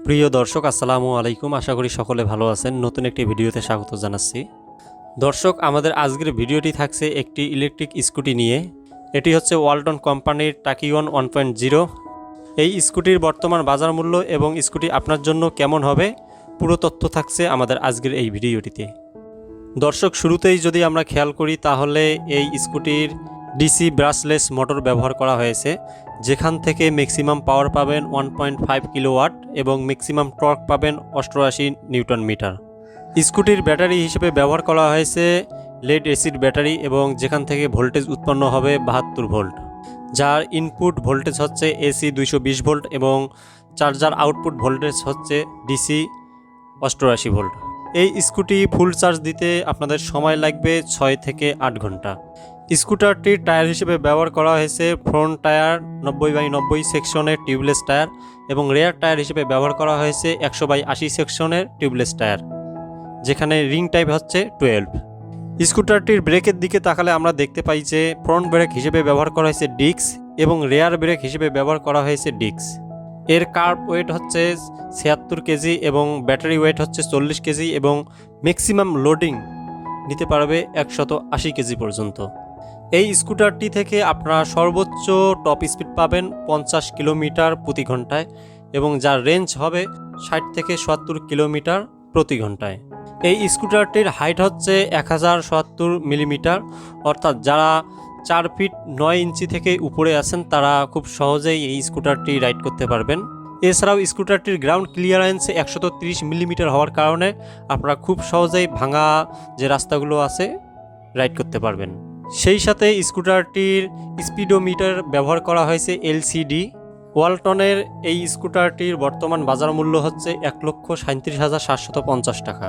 প্রিয় দর্শক আসসালামু আলাইকুম, আশা করি সকলে ভালো আছেন। নতুন একটি ভিডিওতে স্বাগত জানাচ্ছি। দর্শক, আমাদের আজকের ভিডিওটি থাকছে একটি ইলেকট্রিক স্কুটি নিয়ে। এটি হচ্ছে ওয়ালটন কোম্পানির টাকিওয়ান 1.0। এই স্কুটির বর্তমান বাজার মূল্য এবং স্কুটি আপনার জন্য কেমন হবে, পুরো তথ্য থাকছে আমাদের আজকের এই ভিডিওটিতে। দর্শক, শুরুতেই যদি আমরা খেয়াল করি তাহলে এই স্কুটির ডিসি ব্রাশলেস মোটর ব্যবহার করা হয়েছে, যেখান থেকে ম্যাক্সিমাম পাওয়ার পাবেন 1.5 কিলোওয়াট এবং ম্যাক্সিমাম টর্ক পাবেন 88 নিউটন মিটার। স্কুটির ব্যাটারি হিসেবে ব্যবহার করা হয়েছে লেড অ্যাসিড ব্যাটারি এবং যেখান থেকে ভোল্টেজ উৎপন্ন হবে 72 ভোল্ট, যার ইনপুট ভোল্টেজ হচ্ছে এসি 220 ভোল্ট এবং চার্জার আউটপুট ভোল্টেজ হচ্ছে ডিসি 88 ভোল্ট। এই স্কুটি ফুল চার্জ দিতে আপনাদের সময় লাগবে 6 থেকে 8 ঘন্টা। স্কুটারটির টায়ার হিসেবে ব্যবহার করা হয়েছে ফ্রন্ট টায়ার 90/90 সেকশনের টিউবলেস টায়ার এবং রেয়ার টায়ার হিসেবে ব্যবহার করা হয়েছে 100/80 সেকশনের টিউবলেস টায়ার, যেখানে রিং টাইপ হচ্ছে 12। স্কুটারটির ব্রেকের দিকে তাকালে আমরা দেখতে পাই যে ফ্রন্ট ব্রেক হিসেবে ব্যবহার করা হয়েছে ডিস্ক এবং রেয়ার ব্রেক হিসেবে ব্যবহার করা হয়েছে ডিস্ক। এর কার্ব ওয়েট হচ্ছে 76 কেজি এবং ব্যাটারি ওয়েট হচ্ছে 40 কেজি এবং ম্যাক্সিমাম লোডিং নিতে পারবে 180 কেজি পর্যন্ত। এই স্কুটারটি থেকে আপনারা সর্বোচ্চ টপ স্পিড পাবেন 50 কিলোমিটার প্রতি ঘন্টায় এবং যার রেঞ্জ হবে 60 থেকে 70 কিলোমিটার প্রতি ঘন্টায়। এই স্কুটারটির হাইট হচ্ছে 1070 মিলিমিটার, অর্থাৎ যারা 4 ফিট 9 ইঞ্চি থেকে উপরে আছেন তারা খুব সহজেই এই স্কুটারটি রাইড করতে পারবেন। এছাড়াও স্কুটারটির গ্রাউন্ড ক্লিয়ারেন্স 130 মিলিমিটার হওয়ার কারণে আপনারা খুব সহজেই ভাঙা যে রাস্তাগুলো আছে রাইড করতে পারবেন। সেই সাথে স্কুটারটির স্পিডোমিটার ব্যবহার করা হয়েছে এলসিডি। ওয়ালটনের এই স্কুটারটির বর্তমান বাজার মূল্য হচ্ছে 1,37,750 টাকা।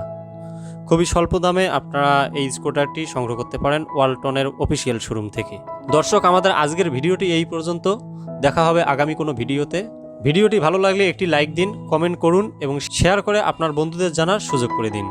খুবই স্বল্প দামে আপনারা এই স্কুটারটি সংগ্রহ করতে পারেন ওয়ালটনের অফিসিয়াল শোরুম থেকে। দর্শক, আমাদের আজকের ভিডিওটি এই পর্যন্ত। দেখা হবে আগামী কোনো ভিডিওতে। ভিডিওটি ভালো লাগলে একটি লাইক দিন, কমেন্ট করুন এবং শেয়ার করে আপনার বন্ধুদের জানার সুযোগ করে দিন।